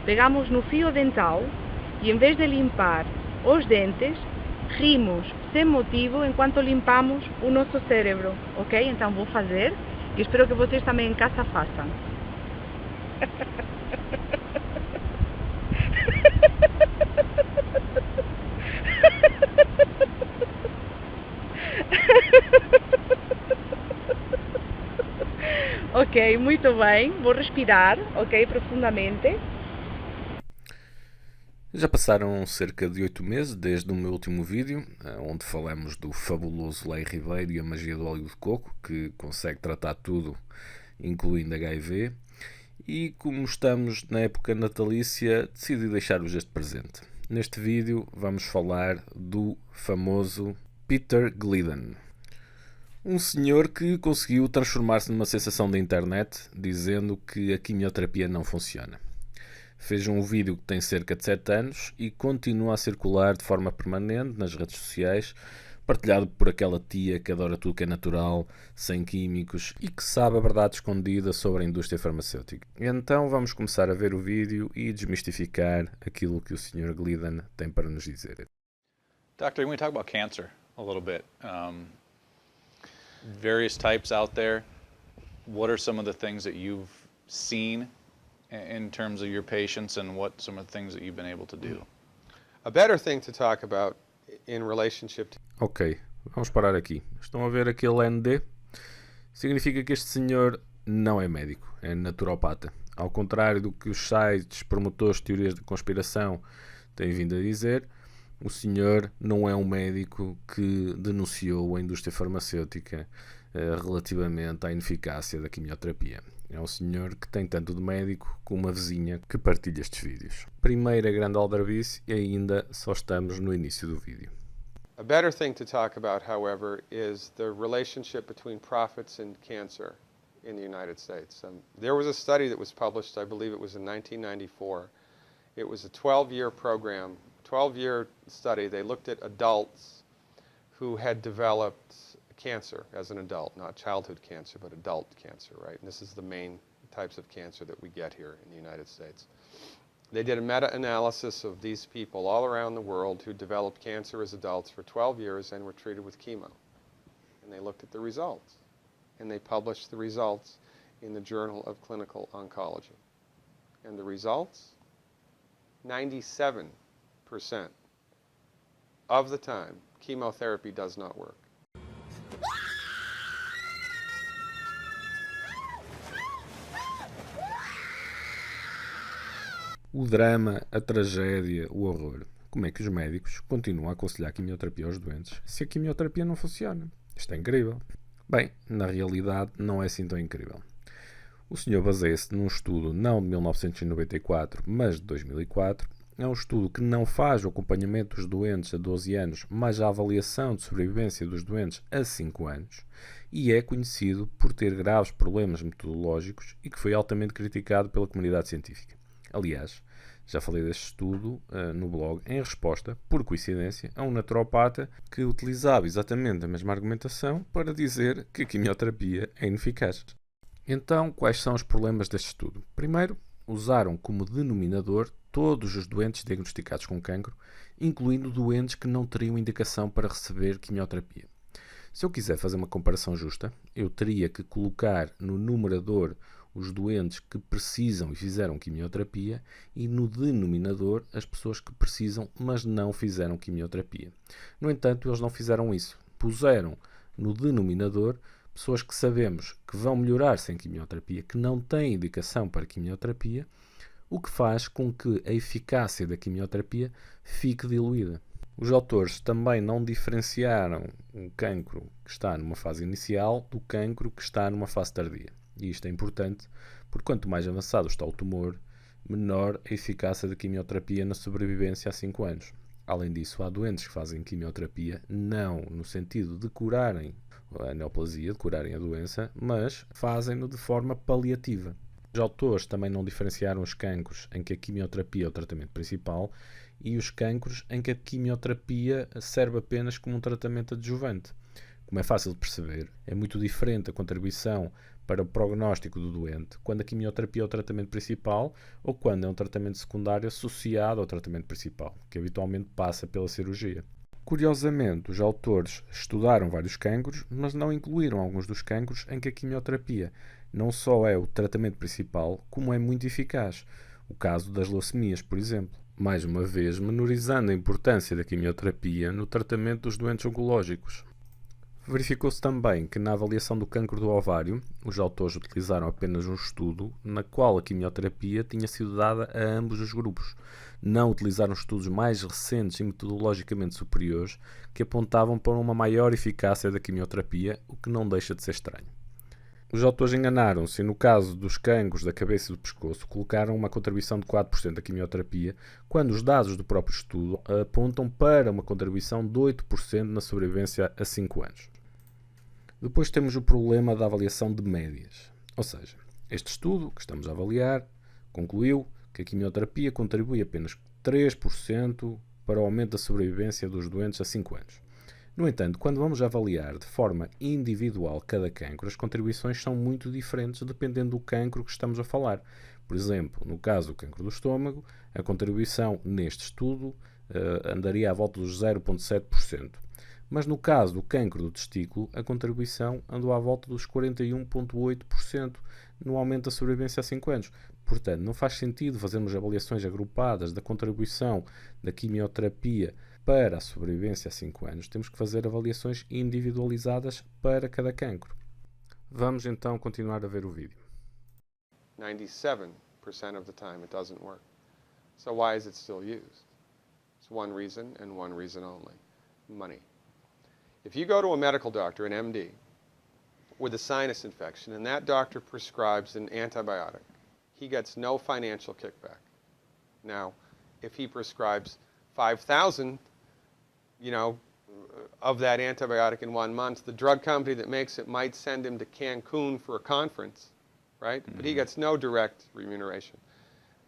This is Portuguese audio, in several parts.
Pegamos no fio dental e, em vez de limpar os dentes, rimos sem motivo enquanto limpamos o nosso cérebro, ok? Então vou fazer e espero que vocês também em casa façam. Ok, muito bem. Vou respirar, ok, profundamente. Já passaram cerca de 8 meses desde o meu último vídeo, onde falamos do fabuloso Lei Ribeiro e a magia do óleo de coco, que consegue tratar tudo, incluindo HIV. E como estamos na época natalícia, decidi deixar-vos este presente. Neste vídeo vamos falar do famoso Peter Glidden. Um senhor que conseguiu transformar-se numa sensação da internet, dizendo que a quimioterapia não funciona. Fez um vídeo que tem cerca de 7 anos e continua a circular de forma permanente nas redes sociais, partilhado por aquela tia que adora tudo que é natural, sem químicos e que sabe a verdade escondida sobre a indústria farmacêutica. Então vamos começar a ver o vídeo e desmistificar aquilo que o Sr. Glidden tem para nos dizer. Doctor, we want to talk about cancer a little bit. Various types out there. What are some of the things that you've seen in terms of your patients, and what some of the things that you've been able to do? A better thing to talk about in relationship to... Ok, vamos parar aqui. Estão a ver aquele ND? Significa que este senhor não é médico, é naturopata. Ao contrário do que os sites promotores de teorias de conspiração têm vindo a dizer, o senhor não é um médico que denunciou a indústria farmacêutica relativamente à ineficácia da quimioterapia. É um senhor que tem tanto de médico como uma vizinha que partilha estes vídeos. Primeira grande aldrabice e ainda só estamos no início do vídeo. A better thing to talk about, however, is the relationship between profits and cancer in the United States. There was a study that was published, I believe it was in 1994. It was a 12-year program, 12-year study. They looked at adults who had developed cancer as an adult, not childhood cancer, but adult cancer, right? And this is the main types of cancer that we get here in the United States. They did a meta-analysis of these people all around the world who developed cancer as adults for 12 years and were treated with chemo. And they looked at the results. And they published the results in the Journal of Clinical Oncology. And the results? 97% of the time, chemotherapy does not work. O drama, a tragédia, o horror. Como é que os médicos continuam a aconselhar a quimioterapia aos doentes se a quimioterapia não funciona? Isto é incrível. Bem, na realidade não é assim tão incrível. O senhor baseia-se num estudo não de 1994, mas de 2004. É um estudo que não faz o acompanhamento dos doentes a 12 anos, mas a avaliação de sobrevivência dos doentes a 5 anos, e é conhecido por ter graves problemas metodológicos e que foi altamente criticado pela comunidade científica. Aliás, já falei deste estudo no blog em resposta, por coincidência, a um naturopata que utilizava exatamente a mesma argumentação para dizer que a quimioterapia é ineficaz. Então, quais são os problemas deste estudo? Primeiro, usaram como denominador todos os doentes diagnosticados com cancro, incluindo doentes que não teriam indicação para receber quimioterapia. Se eu quiser fazer uma comparação justa, eu teria que colocar no numerador os doentes que precisam e fizeram quimioterapia e no denominador as pessoas que precisam, mas não fizeram quimioterapia. No entanto, eles não fizeram isso. Puseram no denominador pessoas que sabemos que vão melhorar sem quimioterapia, que não têm indicação para quimioterapia, o que faz com que a eficácia da quimioterapia fique diluída. Os autores também não diferenciaram o cancro que está numa fase inicial do cancro que está numa fase tardia. E isto é importante porque quanto mais avançado está o tumor, menor a eficácia da quimioterapia na sobrevivência a 5 anos. Além disso, há doentes que fazem quimioterapia não no sentido de curarem a neoplasia, de curarem a doença, mas fazem-no de forma paliativa. Os autores também não diferenciaram os cancros em que a quimioterapia é o tratamento principal e os cancros em que a quimioterapia serve apenas como um tratamento adjuvante. Como é fácil de perceber, é muito diferente a contribuição para o prognóstico do doente quando a quimioterapia é o tratamento principal ou quando é um tratamento secundário associado ao tratamento principal, que habitualmente passa pela cirurgia. Curiosamente, os autores estudaram vários cancros, mas não incluíram alguns dos cancros em que a quimioterapia não só é o tratamento principal, como é muito eficaz. O caso das leucemias, por exemplo. Mais uma vez, menorizando a importância da quimioterapia no tratamento dos doentes oncológicos. Verificou-se também que na avaliação do cancro do ovário, os autores utilizaram apenas um estudo na qual a quimioterapia tinha sido dada a ambos os grupos. Não utilizaram estudos mais recentes e metodologicamente superiores que apontavam para uma maior eficácia da quimioterapia, o que não deixa de ser estranho. Os autores enganaram-se e, no caso dos cancros da cabeça e do pescoço, colocaram uma contribuição de 4% da quimioterapia, quando os dados do próprio estudo apontam para uma contribuição de 8% na sobrevivência a 5 anos. Depois temos o problema da avaliação de médias. Ou seja, este estudo que estamos a avaliar concluiu que a quimioterapia contribui apenas 3% para o aumento da sobrevivência dos doentes a 5 anos. No entanto, quando vamos avaliar de forma individual cada cancro, as contribuições são muito diferentes dependendo do cancro que estamos a falar. Por exemplo, no caso do cancro do estômago, a contribuição neste estudo andaria à volta dos 0,7%. Mas no caso do cancro do testículo, a contribuição andou à volta dos 41,8% no aumento da sobrevivência a 5 anos. Portanto, não faz sentido fazermos avaliações agrupadas da contribuição da quimioterapia para a sobrevivência a 5 anos. Temos que fazer avaliações individualizadas para cada cancro. Vamos então continuar a ver o vídeo. 97% of the time it doesn't work. So why is it still used? It's one reason and one reason only: money. If you go to a medical doctor, an MD, with a sinus infection, and that doctor prescribes an antibiotic, he gets no financial kickback. Now, if he prescribes 5,000, of that antibiotic in 1 month, the drug company that makes it might send him to Cancun for a conference, right? Mm-hmm. But he gets no direct remuneration.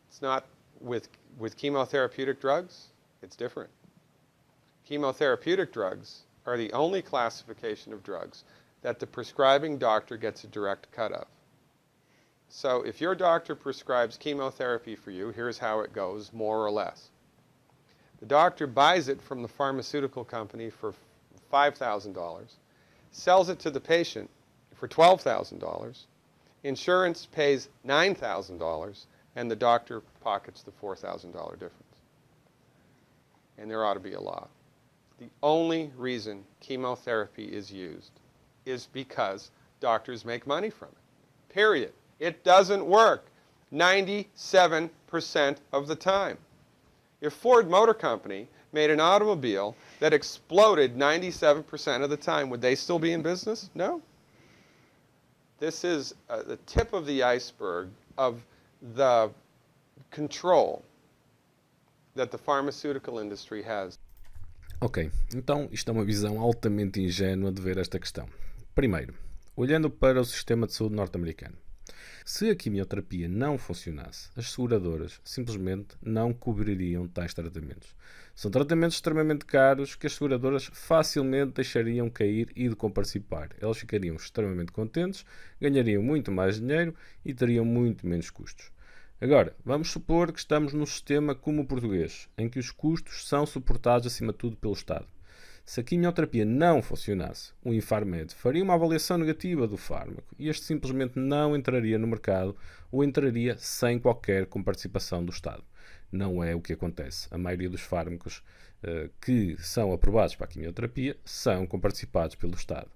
It's not with chemotherapeutic drugs, it's different. Chemotherapeutic drugs are the only classification of drugs that the prescribing doctor gets a direct cut of. So if your doctor prescribes chemotherapy for you, here's how it goes, more or less. The doctor buys it from the pharmaceutical company for $5,000, sells it to the patient for $12,000, insurance pays $9,000, and the doctor pockets the $4,000 difference. And there ought to be a law. The only reason chemotherapy is used is because doctors make money from it. Period. It doesn't work 97% of the time. If Ford Motor Company made an automobile that exploded 97% of the time, would they still be in business? No. This is the tip of the iceberg of the control that the pharmaceutical industry has. Ok, então isto é uma visão altamente ingênua de ver esta questão. Primeiro, olhando para o sistema de saúde norte-americano. Se a quimioterapia não funcionasse, as seguradoras simplesmente não cobririam tais tratamentos. São tratamentos extremamente caros que as seguradoras facilmente deixariam cair e de comparticipar. Elas ficariam extremamente contentes, ganhariam muito mais dinheiro e teriam muito menos custos. Agora, vamos supor que estamos num sistema como o português, em que os custos são suportados acima de tudo pelo Estado. Se a quimioterapia não funcionasse, o Infarmed faria uma avaliação negativa do fármaco e este simplesmente não entraria no mercado ou entraria sem qualquer comparticipação do Estado. Não é o que acontece. A maioria dos fármacos que são aprovados para a quimioterapia são comparticipados pelo Estado.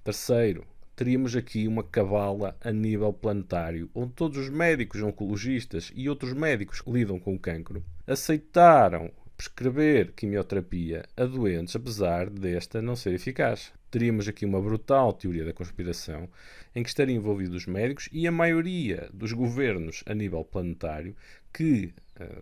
Terceiro, teríamos aqui uma cabala a nível planetário, onde todos os médicos oncologistas e outros médicos que lidam com o cancro aceitaram prescrever quimioterapia a doentes, apesar desta não ser eficaz. Teríamos aqui uma brutal teoria da conspiração, em que estariam envolvidos os médicos e a maioria dos governos a nível planetário que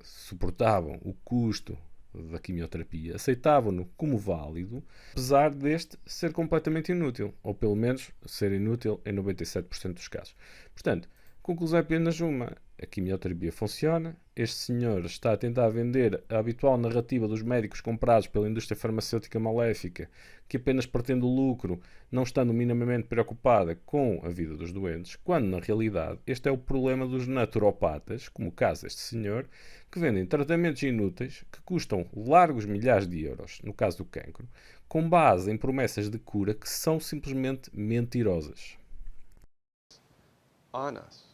suportavam o custo da quimioterapia, aceitavam-no como válido, apesar deste ser completamente inútil, ou pelo menos ser inútil em 97% dos casos. Portanto, Conclusão é apenas uma. A quimioterapia funciona. Este senhor está a tentar vender a habitual narrativa dos médicos comprados pela indústria farmacêutica maléfica, que apenas pretende o lucro, não estando minimamente preocupada com a vida dos doentes, quando na realidade este é o problema dos naturopatas, como o caso deste senhor, que vendem tratamentos inúteis que custam largos milhares de euros, no caso do cancro, com base em promessas de cura que são simplesmente mentirosas. On us.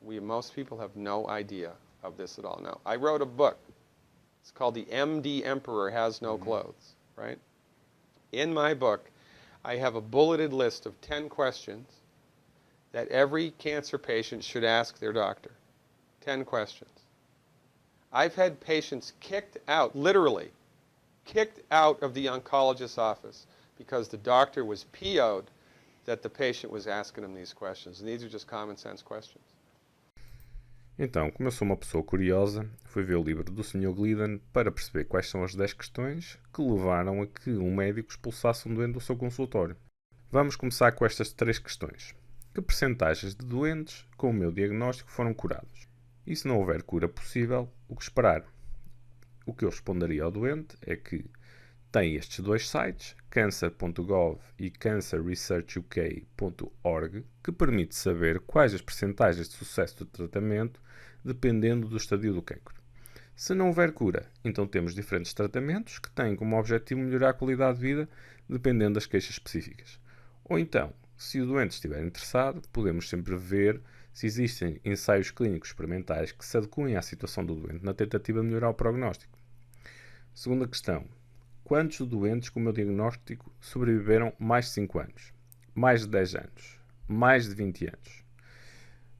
Most people have no idea of this at all. Now, I wrote a book. It's called The MD Emperor Has No Clothes, right? In my book, I have a bulleted list of 10 questions that every cancer patient should ask their doctor. 10 questions. I've had patients kicked out, literally, kicked out of the oncologist's office because the doctor was PO'd that the patient was asking him these questions. And these are just common sense questions. Então, como eu sou uma pessoa curiosa, fui ver o livro do Sr. Gliddon para perceber quais são as 10 questões que levaram a que um médico expulsasse um doente do seu consultório. Vamos começar com estas 3 questões. Que percentagens de doentes com o meu diagnóstico foram curados? E se não houver cura possível, o que esperar? O que eu responderia ao doente é que tem estes 2 sites, cancer.gov e cancerresearchuk.org, que permite saber quais as percentagens de sucesso do tratamento dependendo do estadio do cancro. Se não houver cura, então temos diferentes tratamentos que têm como objetivo melhorar a qualidade de vida dependendo das queixas específicas. Ou então, se o doente estiver interessado, podemos sempre ver se existem ensaios clínicos experimentais que se adequem à situação do doente na tentativa de melhorar o prognóstico. Segunda questão. Quantos doentes com o meu diagnóstico sobreviveram mais de 5 anos? Mais de 10 anos? Mais de 20 anos?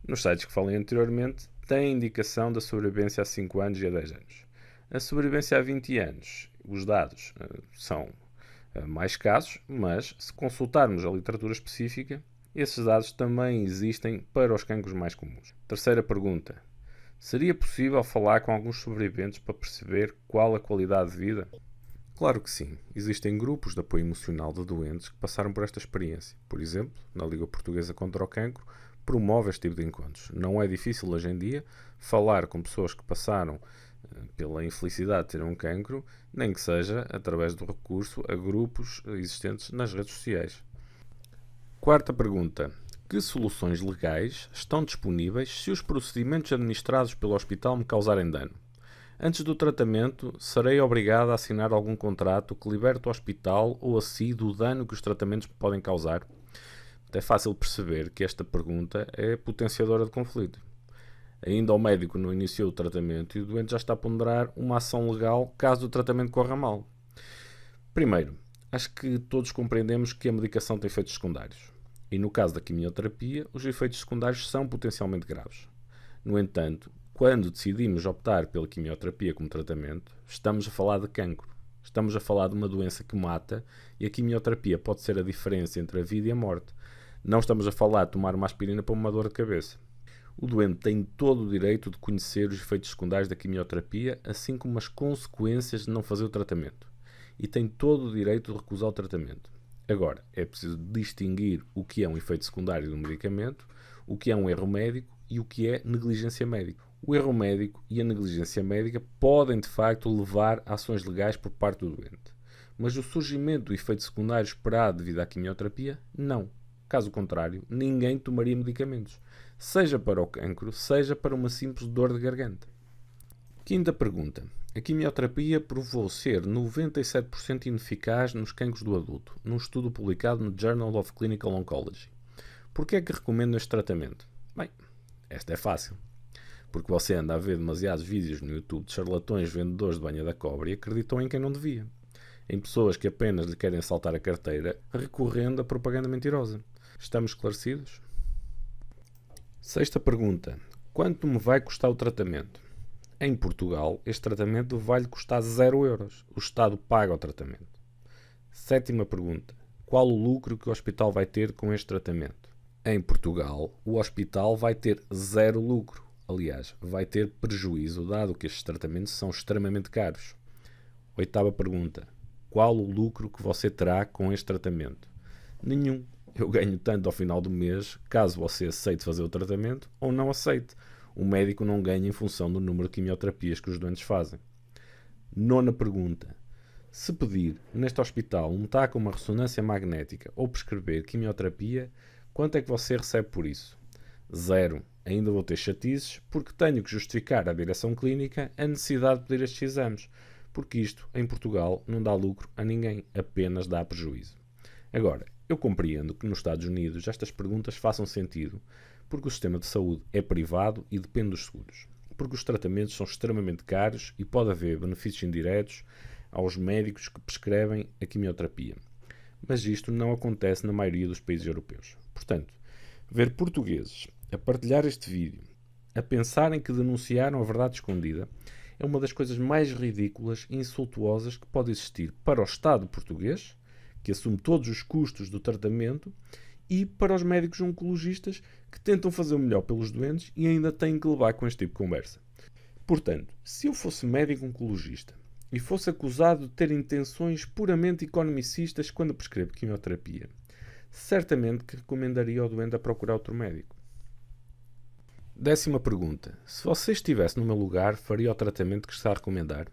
Nos sites que falei anteriormente, tem indicação da sobrevivência a 5 anos e a 10 anos. A sobrevivência a 20 anos, os dados são mais escassos, mas se consultarmos a literatura específica, esses dados também existem para os cancros mais comuns. Terceira pergunta. Seria possível falar com alguns sobreviventes para perceber qual a qualidade de vida? Claro que sim. Existem grupos de apoio emocional de doentes que passaram por esta experiência. Por exemplo, na Liga Portuguesa contra o Cancro, promove este tipo de encontros. Não é difícil hoje em dia falar com pessoas que passaram pela infelicidade de ter um cancro, nem que seja através do recurso a grupos existentes nas redes sociais. Quarta pergunta. Que soluções legais estão disponíveis se os procedimentos administrados pelo hospital me causarem dano? Antes do tratamento, serei obrigado a assinar algum contrato que liberte o hospital ou a si do dano que os tratamentos me podem causar? É fácil perceber que esta pergunta é potenciadora de conflito. Ainda o médico não iniciou o tratamento e o doente já está a ponderar uma ação legal caso o tratamento corra mal. Primeiro, acho que todos compreendemos que a medicação tem efeitos secundários. E no caso da quimioterapia, os efeitos secundários são potencialmente graves. No entanto, quando decidimos optar pela quimioterapia como tratamento, estamos a falar de cancro. Estamos a falar de uma doença que mata e a quimioterapia pode ser a diferença entre a vida e a morte. Não estamos a falar de tomar uma aspirina para uma dor de cabeça. O doente tem todo o direito de conhecer os efeitos secundários da quimioterapia, assim como as consequências de não fazer o tratamento. E tem todo o direito de recusar o tratamento. Agora, é preciso distinguir o que é um efeito secundário do medicamento, o que é um erro médico e o que é negligência médica. O erro médico e a negligência médica podem, de facto, levar a ações legais por parte do doente. Mas o surgimento do efeito secundário esperado devido à quimioterapia, não. Caso contrário, ninguém tomaria medicamentos, seja para o cancro, seja para uma simples dor de garganta. Quinta pergunta. A quimioterapia provou ser 97% ineficaz nos cancros do adulto, num estudo publicado no Journal of Clinical Oncology. Por que é que recomendo este tratamento? Bem, esta é fácil. Porque você anda a ver demasiados vídeos no YouTube de charlatões vendedores de banha da cobra e acreditam em quem não devia. Em pessoas que apenas lhe querem saltar a carteira, recorrendo a propaganda mentirosa. Estamos esclarecidos? Sexta pergunta. Quanto me vai custar o tratamento? Em Portugal, este tratamento vai-lhe custar 0 euros. O Estado paga o tratamento. Sétima pergunta. Qual o lucro que o hospital vai ter com este tratamento? Em Portugal, o hospital vai ter 0 lucro. Aliás, vai ter prejuízo, dado que estes tratamentos são extremamente caros. Oitava pergunta. Qual o lucro que você terá com este tratamento? Nenhum. Eu ganho tanto ao final do mês, caso você aceite fazer o tratamento ou não aceite. O médico não ganha em função do número de quimioterapias que os doentes fazem. Nona pergunta. Se pedir neste hospital um TAC ou uma ressonância magnética ou prescrever quimioterapia, quanto é que você recebe por isso? 0. Ainda vou ter chatices porque tenho que justificar à direção clínica a necessidade de pedir estes exames, porque isto, em Portugal, não dá lucro a ninguém, apenas dá prejuízo. Agora, eu compreendo que nos Estados Unidos estas perguntas façam sentido, porque o sistema de saúde é privado e depende dos seguros, porque os tratamentos são extremamente caros e pode haver benefícios indiretos aos médicos que prescrevem a quimioterapia. Mas isto não acontece na maioria dos países europeus. Portanto, ver portugueses a partilhar este vídeo, a pensarem que denunciaram a verdade escondida, é uma das coisas mais ridículas e insultuosas que pode existir para o Estado português, que assume todos os custos do tratamento, e para os médicos oncologistas que tentam fazer o melhor pelos doentes e ainda têm que levar com este tipo de conversa. Portanto, se eu fosse médico oncologista e fosse acusado de ter intenções puramente economicistas quando prescrevo quimioterapia, certamente que recomendaria ao doente a procurar outro médico. 10ª pergunta. Se você estivesse no meu lugar, faria o tratamento que está a recomendar?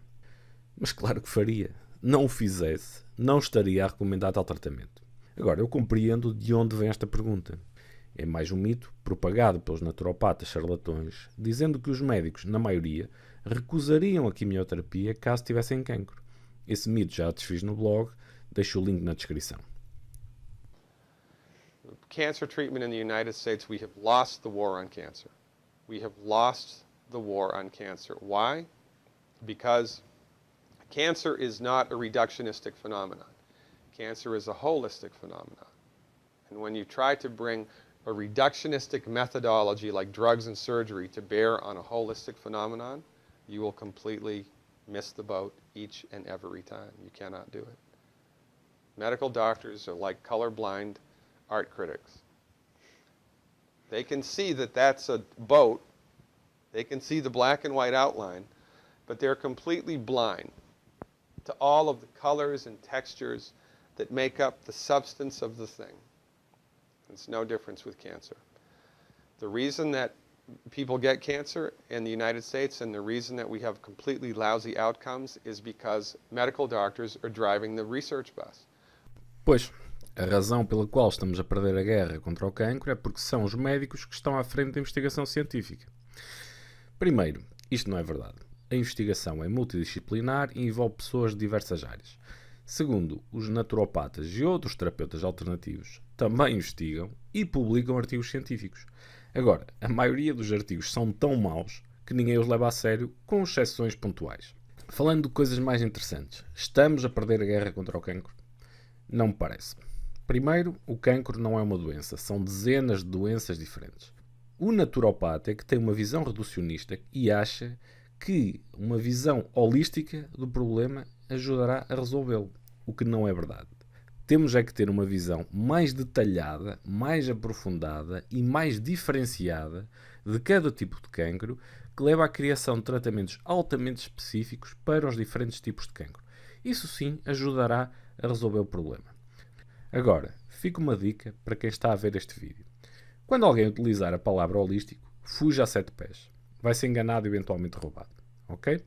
Mas claro que faria. Não o fizesse, não estaria a recomendar tal tratamento. Agora, eu compreendo de onde vem esta pergunta. É mais um mito propagado pelos naturopatas charlatões, dizendo que os médicos, na maioria, recusariam a quimioterapia caso tivessem cancro. Esse mito já o desfiz no blog, deixo o link na descrição. Cancer treatment in the United States, we have lost the war on cancer. We have lost the war on cancer. Why? Because cancer is not a reductionistic phenomenon. Cancer is a holistic phenomenon. And when you try to bring a reductionistic methodology like drugs and surgery to bear on a holistic phenomenon, you will completely miss the boat each and every time. You cannot do it. Medical doctors are like colorblind art critics. They can see that that's a boat. They can see the black and white outline, but they're completely blind to all of the colors and textures that make up the substance of the thing. It's no difference with cancer. The reason that people get cancer in the United States and the reason that we have completely lousy outcomes is because medical doctors are driving the research bus. Pois, a razão pela qual estamos a perder a guerra contra o cancro é porque são os médicos que estão à frente da investigação científica. Primeiro, isto não é verdade. A investigação é multidisciplinar e envolve pessoas de diversas áreas. Segundo, os naturopatas e outros terapeutas alternativos também investigam e publicam artigos científicos. Agora, a maioria dos artigos são tão maus que ninguém os leva a sério, com exceções pontuais. Falando de coisas mais interessantes, estamos a perder a guerra contra o cancro? Não me parece. Primeiro, o cancro não é uma doença, são dezenas de doenças diferentes. O naturopata é que tem uma visão reducionista e acha que uma visão holística do problema ajudará a resolvê-lo, o que não é verdade. Temos é que ter uma visão mais detalhada, mais aprofundada e mais diferenciada de cada tipo de cancro, que leva à criação de tratamentos altamente específicos para os diferentes tipos de cancro. Isso sim ajudará a resolver o problema. Agora, fica uma dica para quem está a ver este vídeo. Quando alguém utilizar a palavra holístico, fuja a 7 pés. Vai ser enganado e eventualmente roubado. Ok?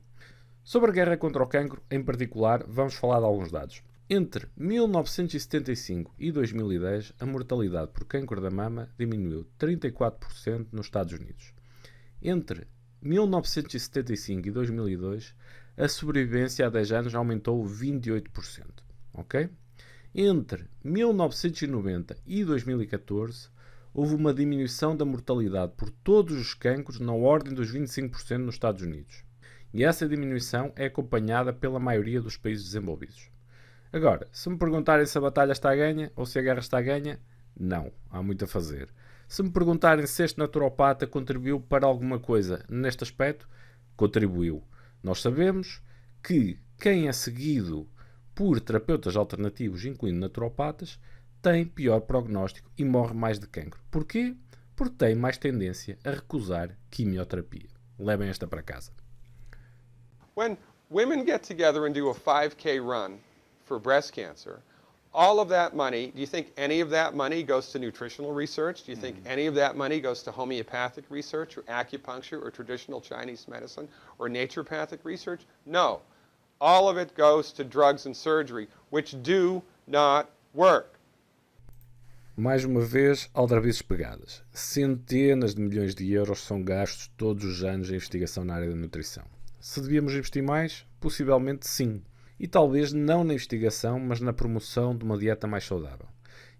Sobre a guerra contra o cancro, em particular, vamos falar de alguns dados. Entre 1975 e 2010, a mortalidade por cancro da mama diminuiu 34% nos Estados Unidos. Entre 1975 e 2002, a sobrevivência a 10 anos aumentou 28%. Ok? Entre 1990 e 2014, houve uma diminuição da mortalidade por todos os cancros na ordem dos 25% nos Estados Unidos. E essa diminuição é acompanhada pela maioria dos países desenvolvidos. Agora, se me perguntarem se a batalha está a ganha ou se a guerra está a ganha, não, há muito a fazer. Se me perguntarem se este naturopata contribuiu para alguma coisa neste aspecto, contribuiu. Nós sabemos que quem é seguido por terapeutas alternativos, incluindo naturopatas, tem pior prognóstico e morre mais de cancro. Porquê? Porque tem mais tendência a recusar quimioterapia. Levem esta para casa. When women get together and do a 5K run for breast cancer, all of that money, do you think any of that money goes to nutritional research? Do you think any of that money goes to homeopathic research or acupuncture or traditional Chinese medicine or naturopathic research? No. All of it goes to drugs and surgery, which do not work. Mais uma vez, aldrabices pegadas. Centenas de milhões de euros são gastos todos os anos em investigação na área da nutrição. Se devíamos investir mais? Possivelmente sim. E talvez não na investigação, mas na promoção de uma dieta mais saudável.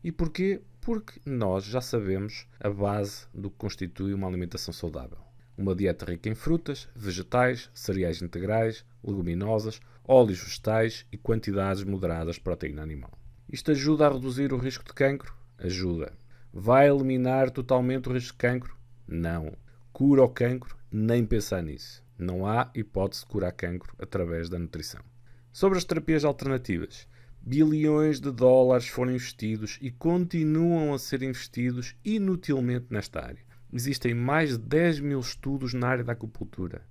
E porquê? Porque nós já sabemos a base do que constitui uma alimentação saudável. Uma dieta rica em frutas, vegetais, cereais integrais, leguminosas, óleos vegetais e quantidades moderadas de proteína animal. Isto ajuda a reduzir o risco de cancro? Ajuda. Vai eliminar totalmente o risco de cancro? Não. Cura o cancro? Nem pensar nisso. Não há hipótese de curar cancro através da nutrição. Sobre as terapias alternativas, bilhões de dólares foram investidos e continuam a ser investidos inutilmente nesta área. Existem mais de 10 mil estudos na área da acupuntura,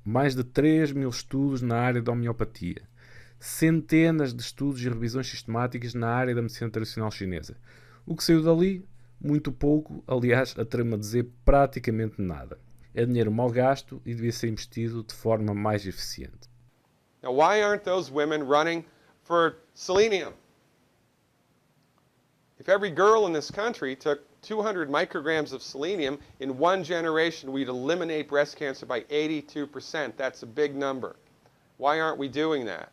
mais de 3 mil estudos na área da homeopatia, centenas de estudos e revisões sistemáticas na área da medicina tradicional chinesa. O que saiu dali? Muito pouco, aliás, atrevo-me a dizer praticamente nada. É dinheiro mal gasto e devia ser investido de forma mais eficiente. Now, why aren't those women running for selenium? If every girl in this country took 200 micrograms of selenium, in one generation we'd eliminate breast cancer by 82%. That's a big number. Why aren't we doing that?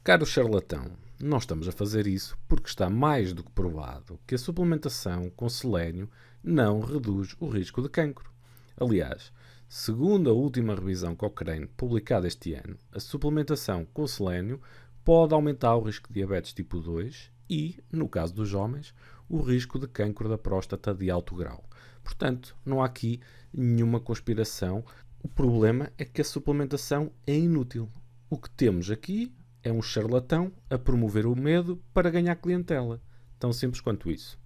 Caro charlatão, não estamos a fazer isso porque está mais do que provado que a suplementação com selênio não reduz o risco de cancro. Aliás, segundo a última revisão Cochrane publicada este ano, a suplementação com selênio pode aumentar o risco de diabetes tipo 2 e, no caso dos homens, o risco de cancro da próstata de alto grau. Portanto, não há aqui nenhuma conspiração. O problema é que a suplementação é inútil. O que temos aqui é um charlatão a promover o medo para ganhar clientela. Tão simples quanto isso.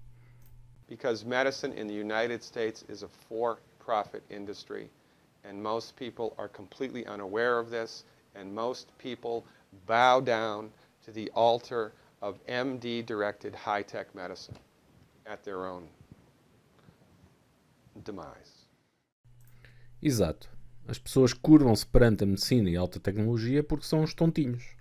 Because medicine in the United States is a for-profit industry, and most people are completely unaware of this, and most people bow down to the altar of MD-directed high-tech medicine at their own demise. Exato. As pessoas curvam-se perante a medicina e a alta tecnologia porque são uns tontinhos.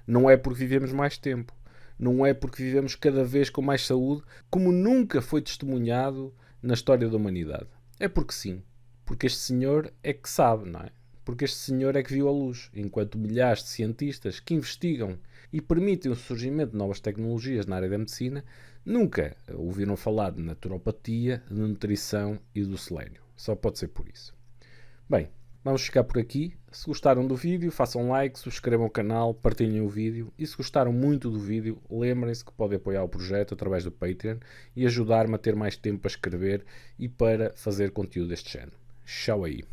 Não é porque vivemos mais tempo. Não é porque vivemos cada vez com mais saúde, como nunca foi testemunhado na história da humanidade. É porque sim. Porque este senhor é que sabe, não é? Porque este senhor é que viu a luz, enquanto milhares de cientistas que investigam e permitem o surgimento de novas tecnologias na área da medicina nunca ouviram falar de naturopatia, de nutrição e do selênio. Só pode ser por isso. Bem, vamos ficar por aqui. Se gostaram do vídeo, façam like, subscrevam o canal, partilhem o vídeo e se gostaram muito do vídeo, lembrem-se que podem apoiar o projeto através do Patreon e ajudar-me a ter mais tempo para escrever e para fazer conteúdo deste género. Tchau aí!